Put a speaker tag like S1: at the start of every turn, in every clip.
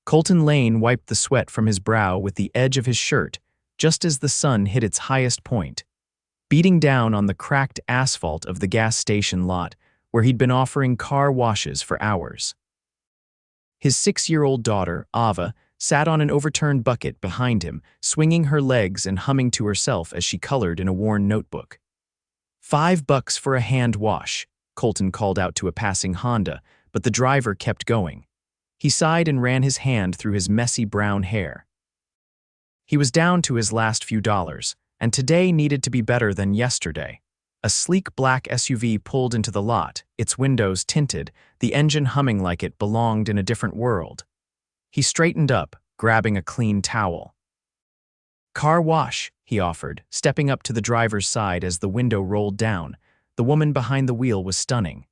S1: Colton Lane wiped the sweat from his brow with the edge of his shirt, just as the sun hit its highest point, beating down on the cracked asphalt of the gas station lot where he'd been offering car washes for hours. His 6-year-old daughter, Ava, sat on an overturned bucket behind him, swinging her legs and humming to herself as she colored in a worn notebook. $5 for a hand wash, Colton called out to a passing Honda, but the driver kept going. He sighed and ran his hand through his messy brown hair. He was down to his last few dollars, and today needed to be better than yesterday. A sleek black SUV pulled into the lot, its windows tinted, the engine humming like it belonged in a different world. He straightened up, grabbing a clean towel. "Car wash," he offered, stepping up to the driver's side as the window rolled down. The woman behind the wheel was stunning.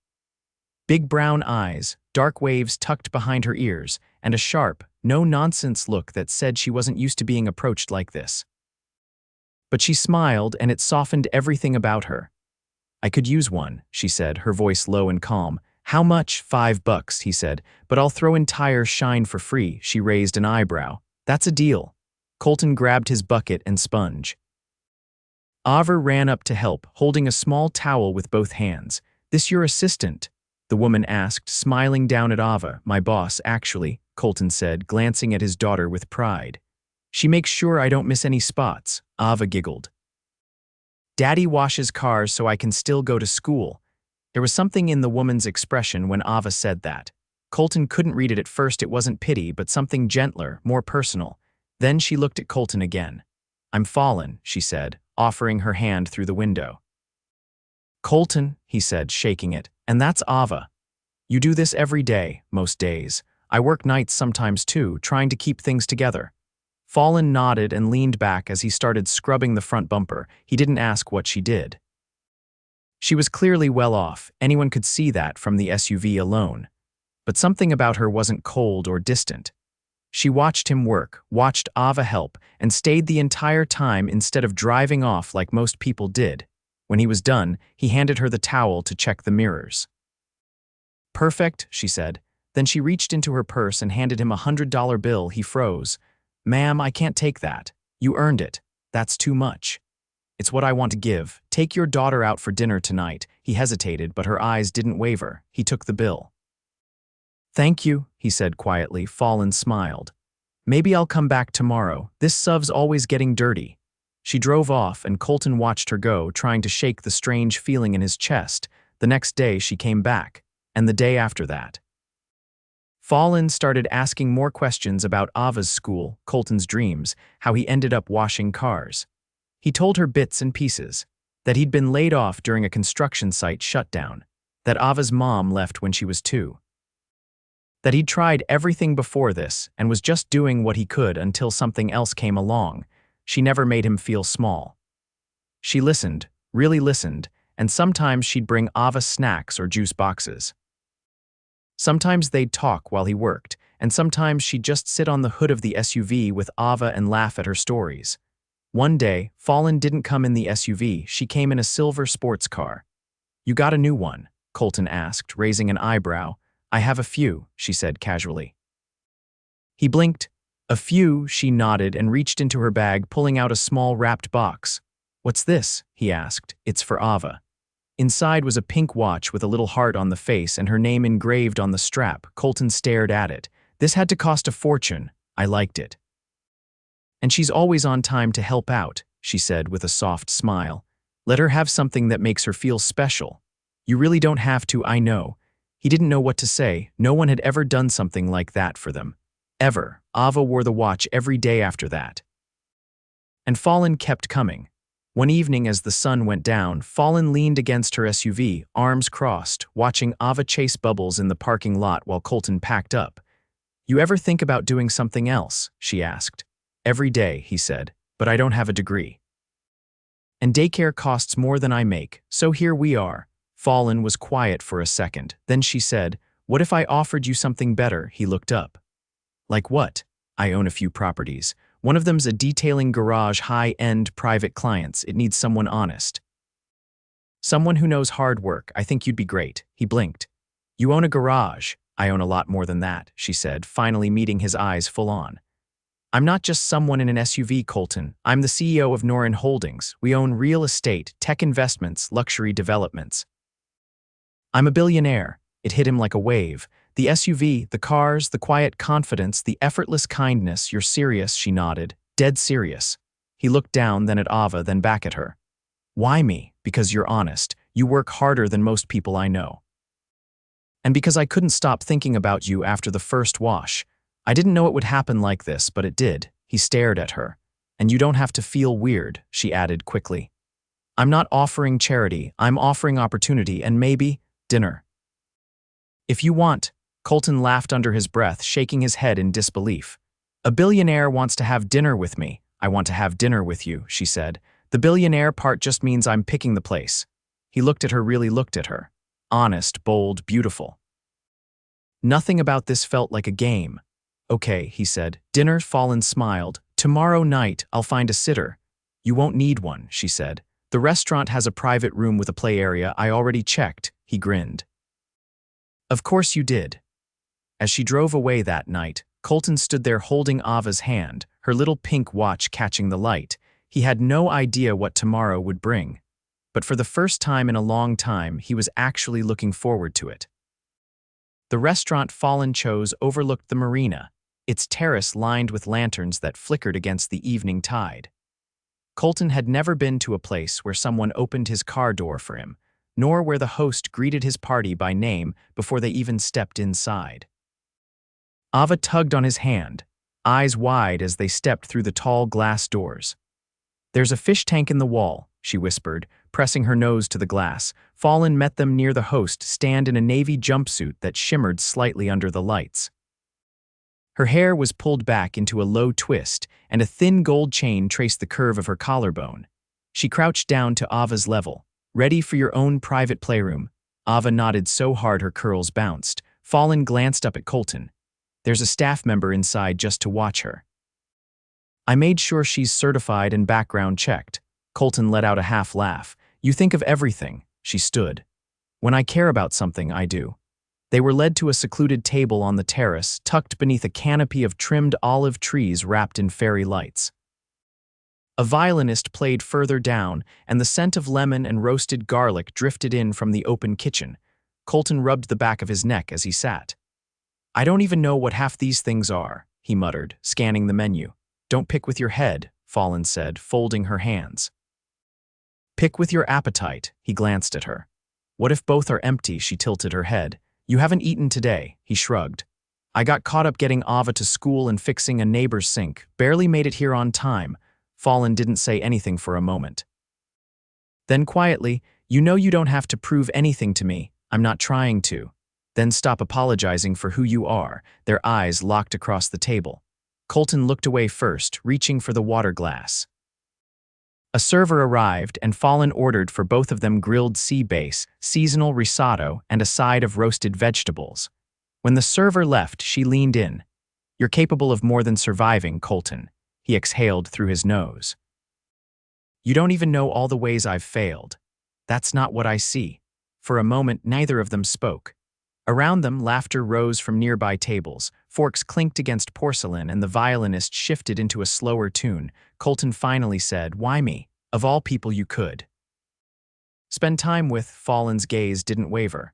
S1: Big brown eyes, dark waves tucked behind her ears, and a sharp, no-nonsense look that said she wasn't used to being approached like this. But she smiled, and it softened everything about her. "I could use one," she said, her voice low and calm. "How much?" $5, he said, "but I'll throw in tire shine for free." She raised an eyebrow. "That's a deal." Colton grabbed his bucket and sponge. Ava ran up to help, holding a small towel with both hands. "This your assistant?" the woman asked, smiling down at Ava. "My boss, actually," Colton said, glancing at his daughter with pride. "She makes sure I don't miss any spots." Ava giggled. "Daddy washes cars so I can still go to school." There was something in the woman's expression when Ava said that. Colton couldn't read it at first. It wasn't pity, but something gentler, more personal. Then she looked at Colton again. "I'm Fallon," she said, offering her hand through the window. "Colton," he said, shaking it, "and that's Ava. You do this every day, most days. I work nights sometimes too, trying to keep things together." Fallon nodded and leaned back as he started scrubbing the front bumper. He didn't ask what she did. She was clearly well off. Anyone could see that from the SUV alone. But something about her wasn't cold or distant. She watched him work, watched Ava help, and stayed the entire time instead of driving off like most people did. When he was done, he handed her the towel to check the mirrors. "Perfect," she said. Then she reached into her purse and handed him a $100 bill. He froze. "Ma'am, I can't take that. You earned it. That's too much." "It's what I want to give. Take your daughter out for dinner tonight." He hesitated, but her eyes didn't waver. He took the bill. "Thank you," he said quietly. Fallon smiled. "Maybe I'll come back tomorrow. This suv's always getting dirty." She drove off, and Colton watched her go, trying to shake the strange feeling in his chest. The next day she came back, and the day after that. Fallon started asking more questions about Ava's school, Colton's dreams, how he ended up washing cars. He told her bits and pieces, that he'd been laid off during a construction site shutdown, that Ava's mom left when she was 2. That he'd tried everything before this and was just doing what he could until something else came along. She never made him feel small. She listened, really listened, and sometimes she'd bring Ava snacks or juice boxes. Sometimes they'd talk while he worked, and sometimes she'd just sit on the hood of the SUV with Ava and laugh at her stories. One day, Fallon didn't come in the SUV. She came in a silver sports car. "You got a new one?" Colton asked, raising an eyebrow. "I have a few," she said casually. He blinked. "A few," she nodded and reached into her bag, pulling out a small wrapped box. "What's this?" he asked. "It's for Ava." Inside was a pink watch with a little heart on the face and her name engraved on the strap. Colton stared at it. "This had to cost a fortune. I liked it." "And she's always on time to help out," she said with a soft smile. "Let her have something that makes her feel special. You really don't have to, I know." He didn't know what to say. No one had ever done something like that for them. Ever. Ava wore the watch every day after that. And Fallon kept coming. One evening as the sun went down, Fallon leaned against her SUV, arms crossed, watching Ava chase bubbles in the parking lot while Colton packed up. "You ever think about doing something else?" she asked. "Every day," he said, "but I don't have a degree. And daycare costs more than I make, so here we are." Fallon was quiet for a second. Then she said, "What if I offered you something better?" He looked up. "Like what?" "I own a few properties. One of them's a detailing garage, high-end private clients. It needs someone honest. Someone who knows hard work. I think you'd be great." He blinked. "You own a garage?" I own a lot more than that, she said, finally meeting his eyes full on. I'm not just someone in an SUV, Colton. I'm the CEO of Norin Holdings. We own real estate, tech investments, luxury developments. I'm a billionaire. It hit him like a wave. The SUV, the cars, the quiet confidence, the effortless kindness. You're serious, she nodded. Dead serious. He looked down, then at Ava, then back at her. Why me? Because you're honest. You work harder than most people I know. And because I couldn't stop thinking about you after the first wash. I didn't know it would happen like this, but it did. He stared at her. And you don't have to feel weird, she added quickly. I'm not offering charity. I'm offering opportunity and maybe dinner. If you want, Colton laughed under his breath, shaking his head in disbelief. A billionaire wants to have dinner with me. I want to have dinner with you, she said. The billionaire part just means I'm picking the place. He looked at her, really looked at her. Honest, bold, beautiful. Nothing about this felt like a game. Okay, he said. Dinner, Fallon smiled. Tomorrow night, I'll find a sitter. You won't need one, she said. The restaurant has a private room with a play area. I already checked, he grinned. Of course you did. As she drove away that night, Colton stood there holding Ava's hand, her little pink watch catching the light. He had no idea what tomorrow would bring. But for the first time in a long time, he was actually looking forward to it. The restaurant Fallon chose overlooked the marina, its terrace lined with lanterns that flickered against the evening tide. Colton had never been to a place where someone opened his car door for him, nor where the host greeted his party by name before they even stepped inside. Ava tugged on his hand, eyes wide as they stepped through the tall glass doors. There's a fish tank in the wall, she whispered, pressing her nose to the glass. Fallon met them near the host stand in a navy jumpsuit that shimmered slightly under the lights. Her hair was pulled back into a low twist, and a thin gold chain traced the curve of her collarbone. She crouched down to Ava's level. Ready for your own private playroom? Ava nodded so hard her curls bounced. Fallon glanced up at Colton. There's a staff member inside just to watch her. I made sure she's certified and background checked. Colton let out a half laugh. You think of everything, she stood. When I care about something, I do. They were led to a secluded table on the terrace, tucked beneath a canopy of trimmed olive trees wrapped in fairy lights. A violinist played further down, and the scent of lemon and roasted garlic drifted in from the open kitchen. Colton rubbed the back of his neck as he sat. I don't even know what half these things are, he muttered, scanning the menu. Don't pick with your head, Fallon said, folding her hands. Pick with your appetite, he glanced at her. What if both are empty? She tilted her head. You haven't eaten today, he shrugged. I got caught up getting Ava to school and fixing a neighbor's sink. Barely made it here on time. Fallon didn't say anything for a moment. Then quietly, you know you don't have to prove anything to me. I'm not trying to. Then stop apologizing for who you are. Their eyes locked across the table. Colton looked away first, reaching for the water glass. A server arrived, and Fallon ordered for both of them grilled sea bass, seasonal risotto, and a side of roasted vegetables. When the server left, she leaned in. You're capable of more than surviving, Colton. He exhaled through his nose. You don't even know all the ways I've failed. That's not what I see. For a moment, neither of them spoke. Around them, laughter rose from nearby tables. Forks clinked against porcelain, and the violinist shifted into a slower tune. Colton finally said, Why me? Of all people you could. Spend time with. Fallon's gaze didn't waver.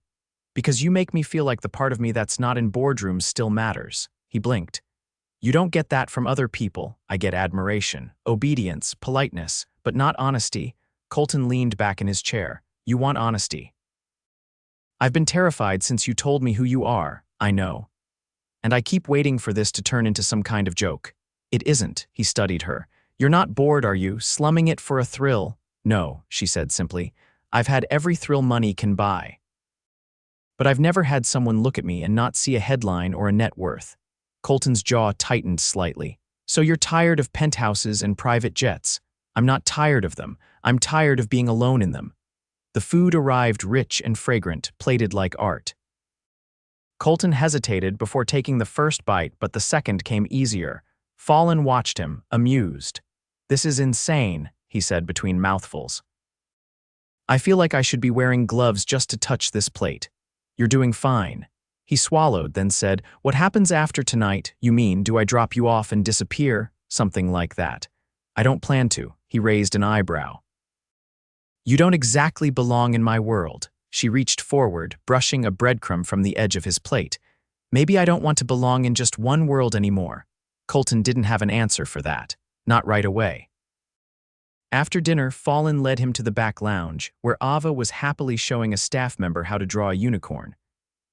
S1: Because you make me feel like the part of me that's not in boardrooms still matters. He blinked. You don't get that from other people. I get admiration, obedience, politeness, but not honesty. Colton leaned back in his chair. You want honesty. I've been terrified since you told me who you are, I know. And I keep waiting for this to turn into some kind of joke. It isn't, he studied her. You're not bored, are you, slumming it for a thrill? No, she said simply. I've had every thrill money can buy. But I've never had someone look at me and not see a headline or a net worth. Colton's jaw tightened slightly. So you're tired of penthouses and private jets. I'm not tired of them. I'm tired of being alone in them. The food arrived rich and fragrant, plated like art. Colton hesitated before taking the first bite, but the second came easier. Fallon watched him, amused. This is insane, he said between mouthfuls. I feel like I should be wearing gloves just to touch this plate. You're doing fine. He swallowed, then said, "What happens after tonight? You mean, do I drop you off and disappear?" Something like that. "I don't plan to." He raised an eyebrow. "You don't exactly belong in my world." She reached forward, brushing a breadcrumb from the edge of his plate. "Maybe I don't want to belong in just one world anymore." Colton didn't have an answer for that. Not right away. After dinner, Fallon led him to the back lounge, where Ava was happily showing a staff member how to draw a unicorn.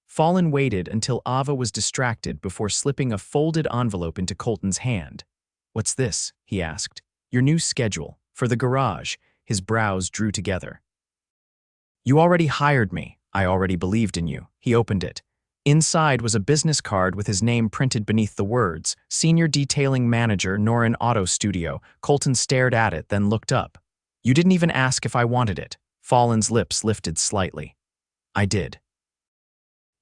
S1: Fallon waited until Ava was distracted before slipping a folded envelope into Colton's hand. "What's this?" he asked. "Your new schedule. For the garage." His brows drew together. "You already hired me. I already believed in you." He opened it. Inside was a business card with his name printed beneath the words, "Senior Detailing Manager, Norin Auto Studio." Colton stared at it, then looked up. "You didn't even ask if I wanted it." Fallon's lips lifted slightly. "I did.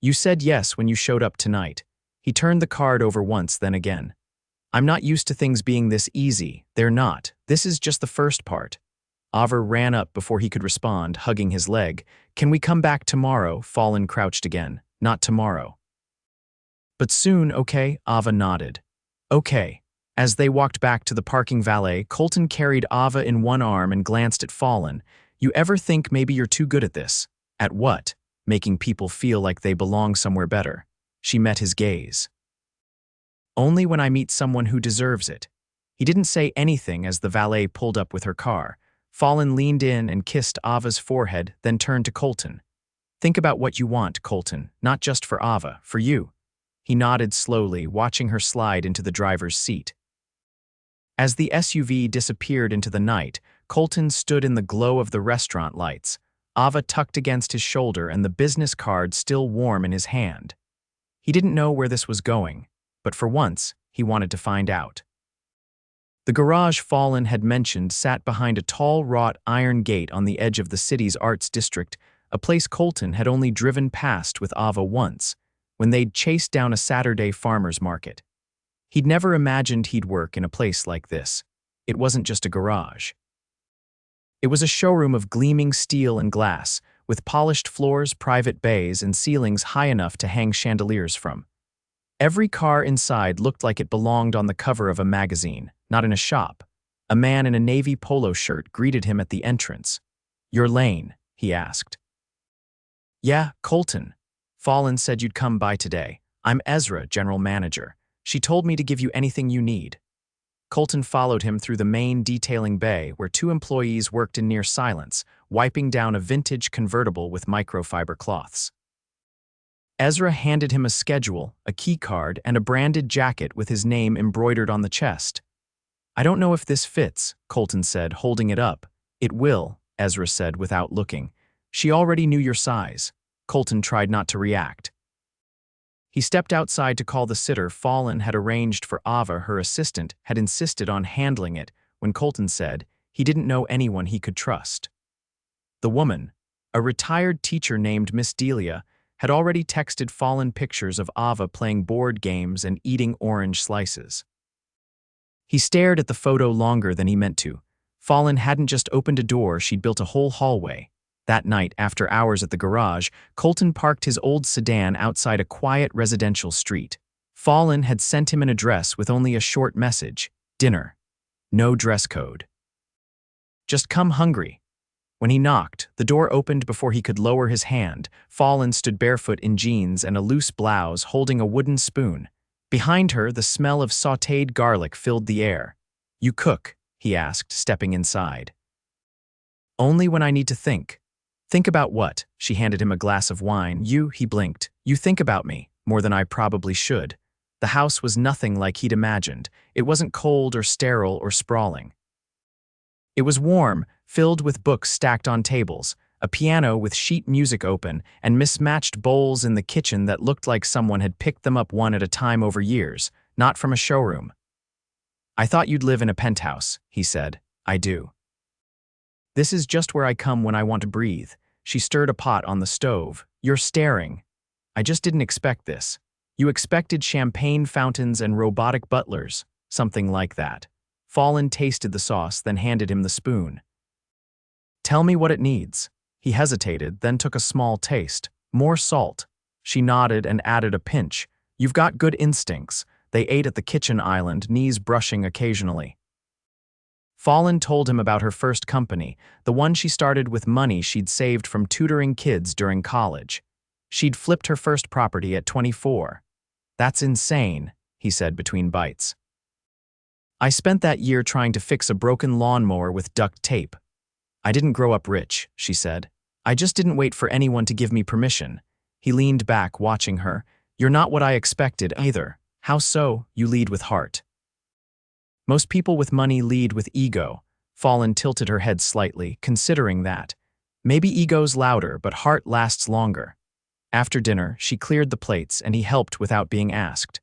S1: You said yes when you showed up tonight." He turned the card over once, then again. "I'm not used to things being this easy." "They're not. This is just the first part." Ava ran up before he could respond, hugging his leg. "Can we come back tomorrow?" Fallon crouched again. "Not tomorrow. But soon, okay?" Ava nodded. "Okay." As they walked back to the parking valet, Colton carried Ava in one arm and glanced at Fallon. "You ever think maybe you're too good at this?" "At what?" "Making people feel like they belong somewhere better." She met his gaze. "Only when I meet someone who deserves it." He didn't say anything as the valet pulled up with her car. Fallon leaned in and kissed Ava's forehead, then turned to Colton. "Think about what you want, Colton, not just for Ava, for you." He nodded slowly, watching her slide into the driver's seat. As the SUV disappeared into the night, Colton stood in the glow of the restaurant lights, Ava tucked against his shoulder and the business card still warm in his hand. He didn't know where this was going, but for once, he wanted to find out. The garage Fallon had mentioned sat behind a tall wrought iron gate on the edge of the city's arts district, a place Colton had only driven past with Ava once, when they'd chased down a Saturday farmer's market. He'd never imagined he'd work in a place like this. It wasn't just a garage. It was a showroom of gleaming steel and glass, with polished floors, private bays, and ceilings high enough to hang chandeliers from. Every car inside looked like it belonged on the cover of a magazine, not in a shop. A man in a navy polo shirt greeted him at the entrance. "You're Lane?" he asked. "Yeah, Colton. Fallon said you'd come by today. I'm Ezra, general manager. She told me to give you anything you need." Colton followed him through the main detailing bay where two employees worked in near silence, wiping down a vintage convertible with microfiber cloths. Ezra handed him a schedule, a key card, and a branded jacket with his name embroidered on the chest. "I don't know if this fits," Colton said, holding it up. "It will," Ezra said without looking. "She already knew your size." Colton tried not to react. He stepped outside to call the sitter Fallon had arranged for Ava. Her assistant had insisted on handling it when Colton said he didn't know anyone he could trust. The woman, a retired teacher named Miss Delia, had already texted Fallon pictures of Ava playing board games and eating orange slices. He stared at the photo longer than he meant to. Fallon hadn't just opened a door, she'd built a whole hallway. That night, after hours at the garage, Colton parked his old sedan outside a quiet residential street. Fallon had sent him an address with only a short message: dinner. No dress code. Just come hungry. When he knocked, the door opened before he could lower his hand. Fallon stood barefoot in jeans and a loose blouse, holding a wooden spoon. Behind her, the smell of sautéed garlic filled the air. "You cook?" he asked, stepping inside. "Only when I need to think." "Think about what?" She handed him a glass of wine. He blinked. "You think about me, more than I probably should." The house was nothing like he'd imagined. It wasn't cold or sterile or sprawling. It was warm, filled with books stacked on tables, a piano with sheet music open, and mismatched bowls in the kitchen that looked like someone had picked them up one at a time over years, not from a showroom. "I thought you'd live in a penthouse," he said. "I do. This is just where I come when I want to breathe." She stirred a pot on the stove. "You're staring." "I just didn't expect this." "You expected champagne fountains and robotic butlers." "Something like that." Fallon tasted the sauce, then handed him the spoon. "Tell me what it needs." He hesitated, then took a small taste. "More salt." She nodded and added a pinch. You've got good instincts. They ate at the kitchen island, knees brushing occasionally. Fallon told him about her first company, the one she started with money she'd saved from tutoring kids during college. She'd flipped her first property at 24. That's insane, he said between bites. I spent that year trying to fix a broken lawnmower with duct tape. I didn't grow up rich, she said. I just didn't wait for anyone to give me permission. He leaned back, watching her. You're not what I expected either. How so? You lead with heart. Most people with money lead with ego. Fallon tilted her head slightly, considering that. Maybe ego's louder, but heart lasts longer. After dinner, she cleared the plates and he helped without being asked.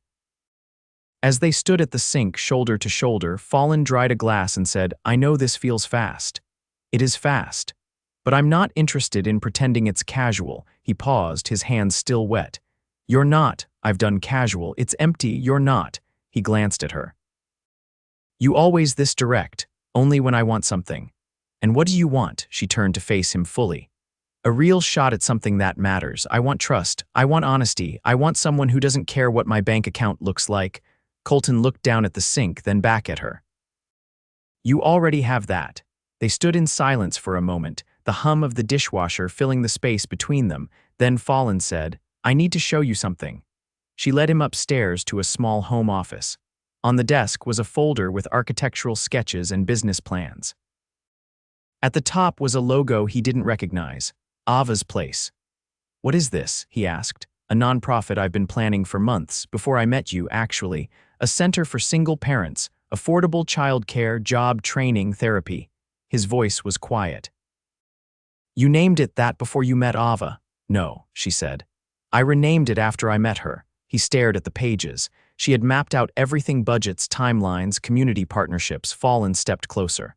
S1: As they stood at the sink shoulder to shoulder, Fallon dried a glass and said, I know this feels fast. It is fast. But I'm not interested in pretending it's casual. He paused, his hands still wet. You're not. I've done casual. It's empty. You're not. He glanced at her. You always this direct, only when I want something. And what do you want? She turned to face him fully. A real shot at something that matters. I want trust. I want honesty. I want someone who doesn't care what my bank account looks like. Colton looked down at the sink, then back at her. You already have that. They stood in silence for a moment, the hum of the dishwasher filling the space between them. Then Fallon said, I need to show you something. She led him upstairs to a small home office. On the desk was a folder with architectural sketches and business plans. At the top was a logo he didn't recognize, Ava's Place. What is this? He asked. A nonprofit I've been planning for months, before I met you, actually. A center for single parents, affordable childcare, job training, therapy. His voice was quiet. You named it that before you met Ava. No, she said. I renamed it after I met her. He stared at the pages. She had mapped out everything: budgets, timelines, community partnerships. Fallon stepped closer.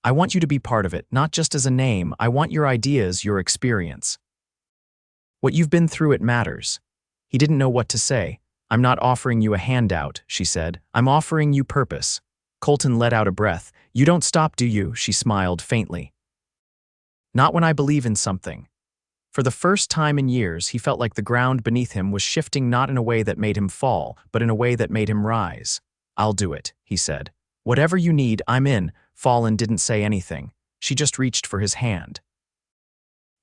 S1: I want you to be part of it, not just as a name. I want your ideas, your experience. What you've been through, it matters. He didn't know what to say. I'm not offering you a handout, she said. I'm offering you purpose. Colton let out a breath. You don't stop, do you? She smiled faintly. Not when I believe in something. For the first time in years, he felt like the ground beneath him was shifting, not in a way that made him fall, but in a way that made him rise. I'll do it, he said. Whatever you need, I'm in. Fallon didn't say anything. She just reached for his hand.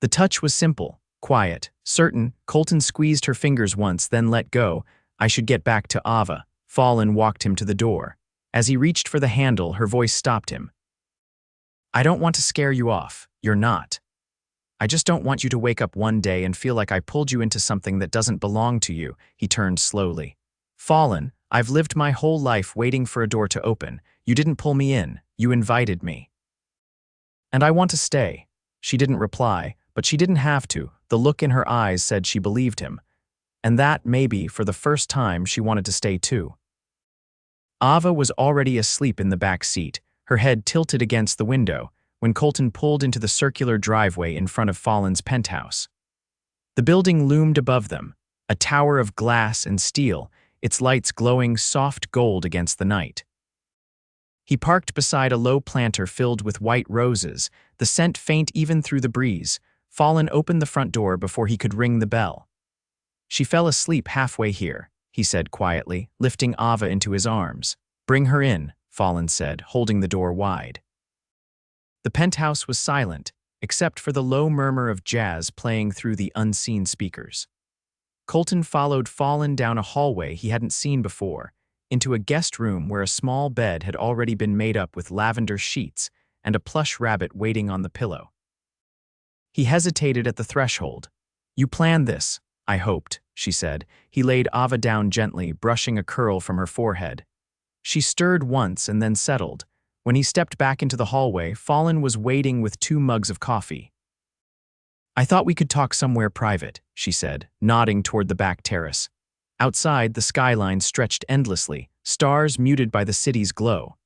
S1: The touch was simple, quiet, certain. Colton squeezed her fingers once, then let go. I should get back to Ava. Fallon walked him to the door. As he reached for the handle, her voice stopped him. I don't want to scare you off. You're not. I just don't want you to wake up one day and feel like I pulled you into something that doesn't belong to you. He turned slowly. Fallon, I've lived my whole life waiting for a door to open. You didn't pull me in. You invited me. And I want to stay. She didn't reply, but she didn't have to. The look in her eyes said she believed him. And that, maybe, for the first time, she wanted to stay too. Ava was already asleep in the back seat, her head tilted against the window, when Colton pulled into the circular driveway in front of Fallon's penthouse. The building loomed above them, a tower of glass and steel, its lights glowing soft gold against the night. He parked beside a low planter filled with white roses, the scent faint even through the breeze. Fallon opened the front door before he could ring the bell. She fell asleep halfway here, he said quietly, lifting Ava into his arms. Bring her in, Fallon said, holding the door wide. The penthouse was silent, except for the low murmur of jazz playing through the unseen speakers. Colton followed Fallon down a hallway he hadn't seen before, into a guest room where a small bed had already been made up with lavender sheets and a plush rabbit waiting on the pillow. He hesitated at the threshold. You planned this, I hoped, she said. He laid Ava down gently, brushing a curl from her forehead. She stirred once and then settled. When he stepped back into the hallway, Fallon was waiting with 2 mugs of coffee. I thought we could talk somewhere private, she said, nodding toward the back terrace. Outside, the skyline stretched endlessly, stars muted by the city's glow.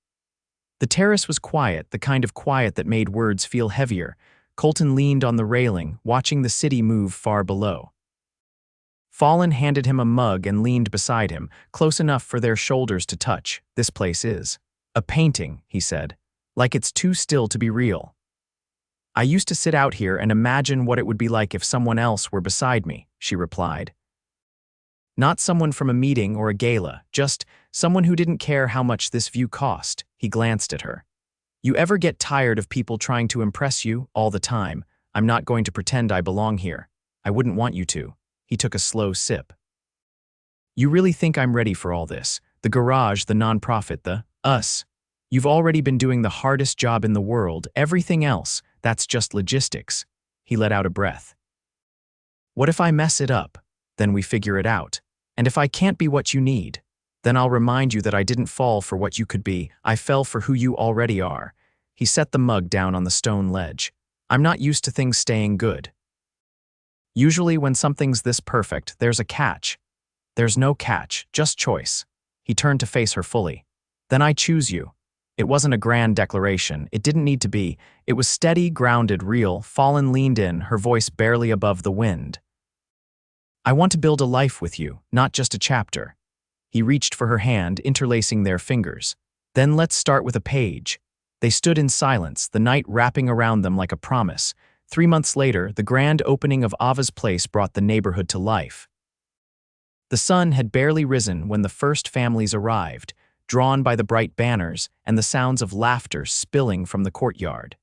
S1: The terrace was quiet, the kind of quiet that made words feel heavier. Colton leaned on the railing, watching the city move far below. Fallon handed him a mug and leaned beside him, close enough for their shoulders to touch. This place is a painting, he said, like it's too still to be real. I used to sit out here and imagine what it would be like if someone else were beside me, she replied. Not someone from a meeting or a gala, just someone who didn't care how much this view cost. He glanced at her. You ever get tired of people trying to impress you all the time? I'm not going to pretend I belong here. I wouldn't want you to. He took a slow sip. You really think I'm ready for all this? The garage, the nonprofit, the us. You've already been doing the hardest job in the world. Everything else, that's just logistics. He let out a breath. What if I mess it up? Then we figure it out. And if I can't be what you need, then I'll remind you that I didn't fall for what you could be. I fell for who you already are. He set the mug down on the stone ledge. I'm not used to things staying good. Usually when something's this perfect, there's a catch. There's no catch, just choice. He turned to face her fully. Then I choose you. It wasn't a grand declaration. It didn't need to be. It was steady, grounded, real. Fallon leaned in, her voice barely above the wind. I want to build a life with you, not just a chapter. He reached for her hand, interlacing their fingers. Then let's start with a page. They stood in silence, the night wrapping around them like a promise. 3 months later, the grand opening of Ava's place brought the neighborhood to life. The sun had barely risen when the first families arrived, drawn by the bright banners and the sounds of laughter spilling from the courtyard.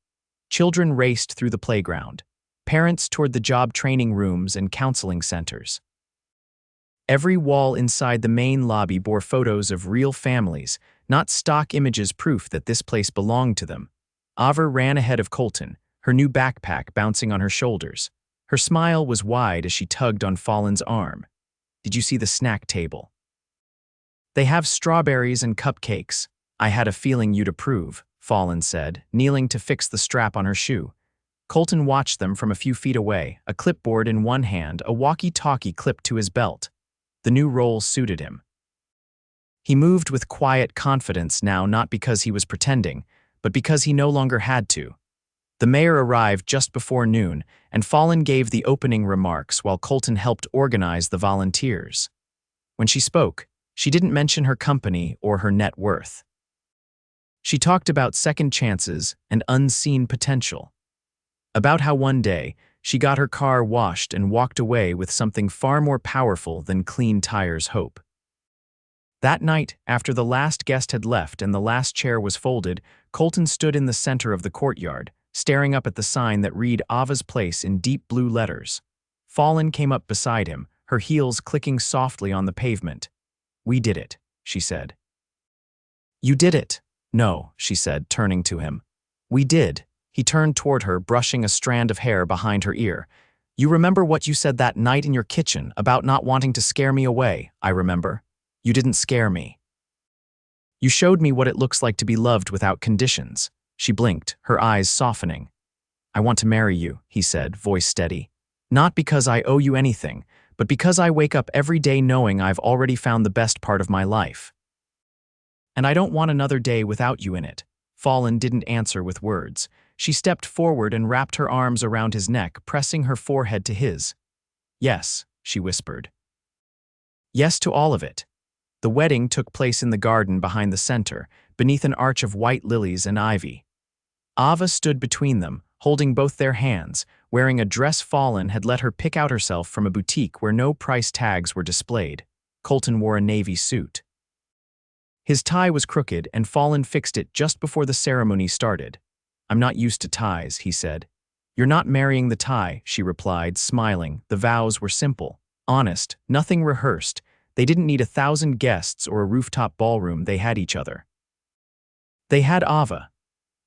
S1: Children raced through the playground. Parents toured the job training rooms and counseling centers. Every wall inside the main lobby bore photos of real families, not stock images, proof that this place belonged to them. Ava ran ahead of Colton, her new backpack bouncing on her shoulders. Her smile was wide as she tugged on Fallon's arm. Did you see the snack table? They have strawberries and cupcakes. I had a feeling you'd approve, Fallon said, kneeling to fix the strap on her shoe. Colton watched them from a few feet away, a clipboard in one hand, a walkie-talkie clipped to his belt. The new role suited him. He moved with quiet confidence now, not because he was pretending, but because he no longer had to. The mayor arrived just before noon, and Fallon gave the opening remarks while Colton helped organize the volunteers. When she spoke, she didn't mention her company or her net worth. She talked about second chances and unseen potential. About how one day, she got her car washed and walked away with something far more powerful than clean tires' hope. That night, after the last guest had left and the last chair was folded, Colton stood in the center of the courtyard, staring up at the sign that read Ava's Place in deep blue letters. Fallon came up beside him, her heels clicking softly on the pavement. We did it, she said. You did it. No, she said, turning to him. We did. He turned toward her, brushing a strand of hair behind her ear. You remember what you said that night in your kitchen about not wanting to scare me away? I remember. You didn't scare me. You showed me what it looks like to be loved without conditions. She blinked, her eyes softening. I want to marry you, he said, voice steady. Not because I owe you anything, but because I wake up every day knowing I've already found the best part of my life. And I don't want another day without you in it. Fallon didn't answer with words. She stepped forward and wrapped her arms around his neck, pressing her forehead to his. Yes, she whispered. Yes to all of it. The wedding took place in the garden behind the center, beneath an arch of white lilies and ivy. Ava stood between them, holding both their hands, wearing a dress Fallon had let her pick out herself from a boutique where no price tags were displayed. Colton wore a navy suit. His tie was crooked, and Fallon fixed it just before the ceremony started. I'm not used to ties, he said. You're not marrying the tie, she replied, smiling. The vows were simple, honest, nothing rehearsed. They didn't need 1,000 guests or a rooftop ballroom. They had each other. They had Ava.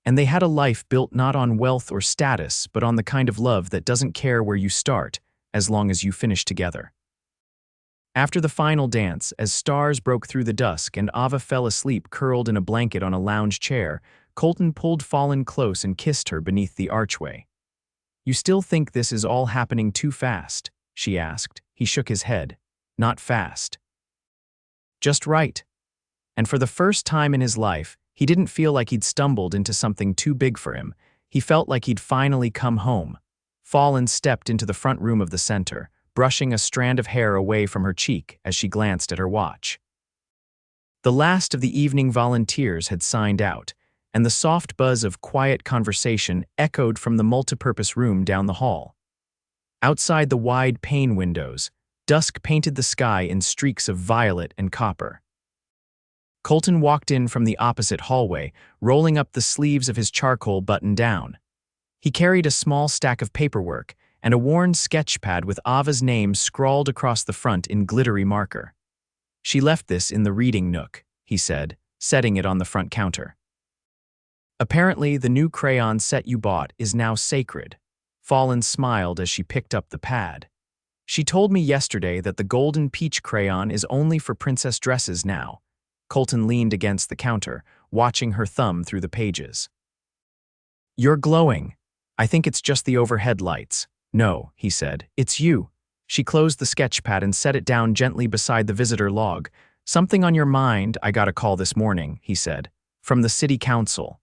S1: And they had a life built not on wealth or status, but on the kind of love that doesn't care where you start, as long as you finish together. After the final dance, as stars broke through the dusk and Ava fell asleep curled in a blanket on a lounge chair, Colton pulled Fallon close and kissed her beneath the archway. You still think this is all happening too fast? She asked. He shook his head. Not fast. Just right. And for the first time in his life, he didn't feel like he'd stumbled into something too big for him. He felt like he'd finally come home. Fallon stepped into the front room of the center, brushing a strand of hair away from her cheek as she glanced at her watch. The last of the evening volunteers had signed out, and the soft buzz of quiet conversation echoed from the multipurpose room down the hall. Outside the wide pane windows, Dusk painted the sky in streaks of violet and copper. Colton walked in from the opposite hallway, rolling up the sleeves of his charcoal button-down. He carried a small stack of paperwork and a worn sketch pad with Ava's name scrawled across the front in glittery marker. "She left this in the reading nook," he said, setting it on the front counter. "Apparently, the new crayon set you bought is now sacred." Fallon smiled as she picked up the pad. "She told me yesterday that the golden peach crayon is only for princess dresses now." Colton leaned against the counter, watching her thumb through the pages. "You're glowing. I think it's just the overhead lights." "No," he said, "it's you." She closed the sketch pad and set it down gently beside the visitor log. "Something on your mind I got a call this morning," he said, "from the city council.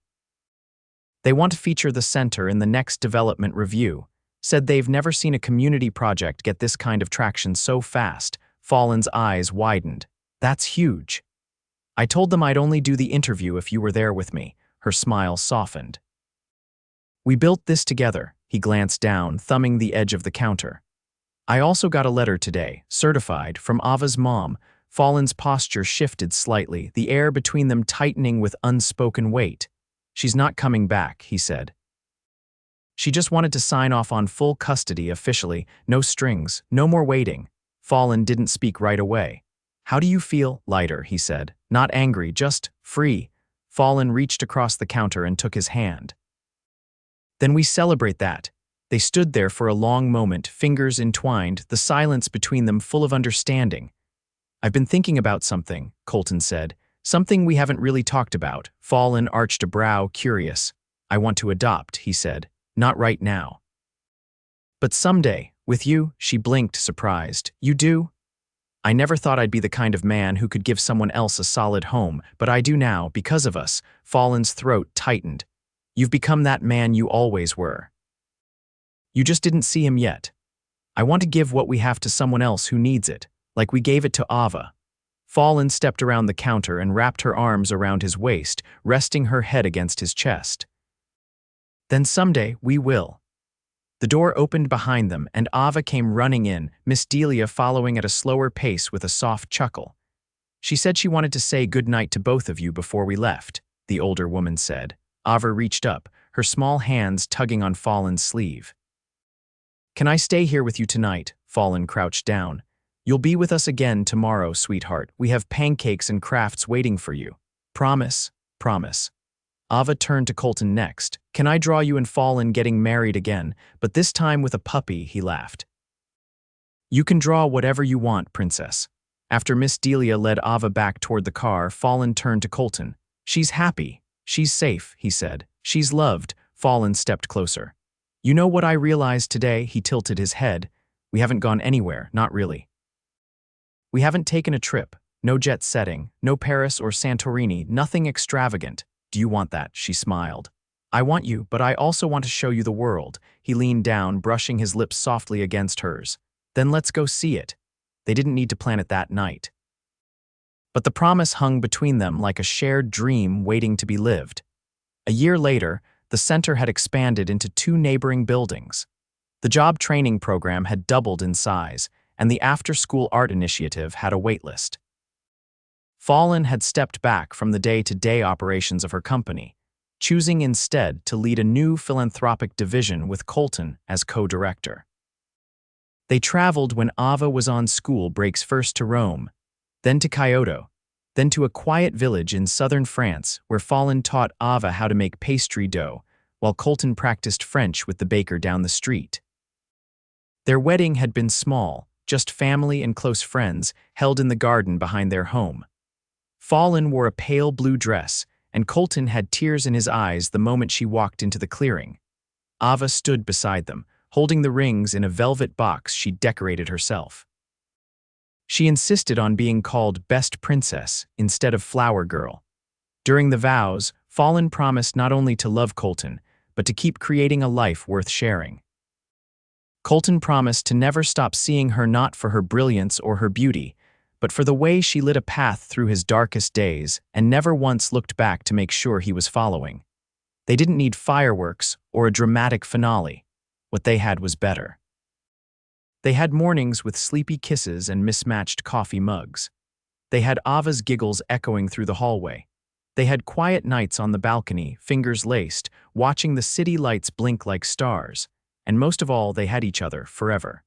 S1: They want to feature the center in the next development review. Said they've never seen a community project get this kind of traction so fast." Fallon's eyes widened. "That's huge." "I told them I'd only do the interview if you were there with me." Her smile softened. "We built this together." He glanced down, thumbing the edge of the counter. "I also got a letter today, certified, from Ava's mom." Fallon's posture shifted slightly, the air between them tightening with unspoken weight. "She's not coming back," he said. "She just wanted to sign off on full custody officially, no strings, no more waiting." Fallon didn't speak right away. "How do you feel?" "Lighter," he said. "Not angry, just free." Fallon reached across the counter and took his hand. "Then we celebrate that." They stood there for a long moment, fingers entwined, the silence between them full of understanding. "I've been thinking about something," Colton said. "Something we haven't really talked about." Fallon arched a brow, curious. "I want to adopt," he said. "Not right now." "But someday, with you?" She blinked, surprised. "You do?" "I never thought I'd be the kind of man who could give someone else a solid home, but I do now, because of us." Fallon's throat tightened. "You've become that man you always were. You just didn't see him yet. I want to give what we have to someone else who needs it, like we gave it to Ava." Fallon stepped around the counter and wrapped her arms around his waist, resting her head against his chest. "Then someday we will." The door opened behind them, and Ava came running in, Miss Delia following at a slower pace with a soft chuckle. "She said she wanted to say good night to both of you before we left," the older woman said. Ava reached up, her small hands tugging on Fallon's sleeve. "Can I stay here with you tonight?" Fallon crouched down. "You'll be with us again tomorrow, sweetheart. We have pancakes and crafts waiting for you. Promise?" "Promise." Ava turned to Colton next. "Can I draw you and Fallon getting married again, but this time with a puppy?" He laughed. "You can draw whatever you want, princess." After Miss Delia led Ava back toward the car, Fallon turned to Colton. "She's happy. She's safe," he said. "She's loved." Fallon stepped closer. "You know what I realized today?" He tilted his head. "We haven't gone anywhere, not really. We haven't taken a trip. No jet setting, no Paris or Santorini, nothing extravagant." "Do you want that?" She smiled. "I want you, but I also want to show you the world." He leaned down, brushing his lips softly against hers. "Then let's go see it." They didn't need to plan it that night. But the promise hung between them like a shared dream waiting to be lived. A year later, the center had expanded into 2 neighboring buildings. The job training program had doubled in size, and the after-school art initiative had a waitlist. Fallon had stepped back from the day-to-day operations of her company, choosing instead to lead a new philanthropic division with Colton as co-director. They traveled when Ava was on school breaks, first to Rome, then to Kyoto, then to a quiet village in southern France where Fallon taught Ava how to make pastry dough, while Colton practiced French with the baker down the street. Their wedding had been small, just family and close friends, held in the garden behind their home. Fallon wore a pale blue dress, and Colton had tears in his eyes the moment she walked into the clearing. Ava stood beside them, holding the rings in a velvet box she'd decorated herself. She insisted on being called Best Princess instead of Flower Girl. During the vows, Fallon promised not only to love Colton, but to keep creating a life worth sharing. Colton promised to never stop seeing her not for her brilliance or her beauty, but for the way she lit a path through his darkest days and never once looked back to make sure he was following. They didn't need fireworks or a dramatic finale. What they had was better. They had mornings with sleepy kisses and mismatched coffee mugs. They had Ava's giggles echoing through the hallway. They had quiet nights on the balcony, fingers laced, watching the city lights blink like stars. And most of all, they had each other forever.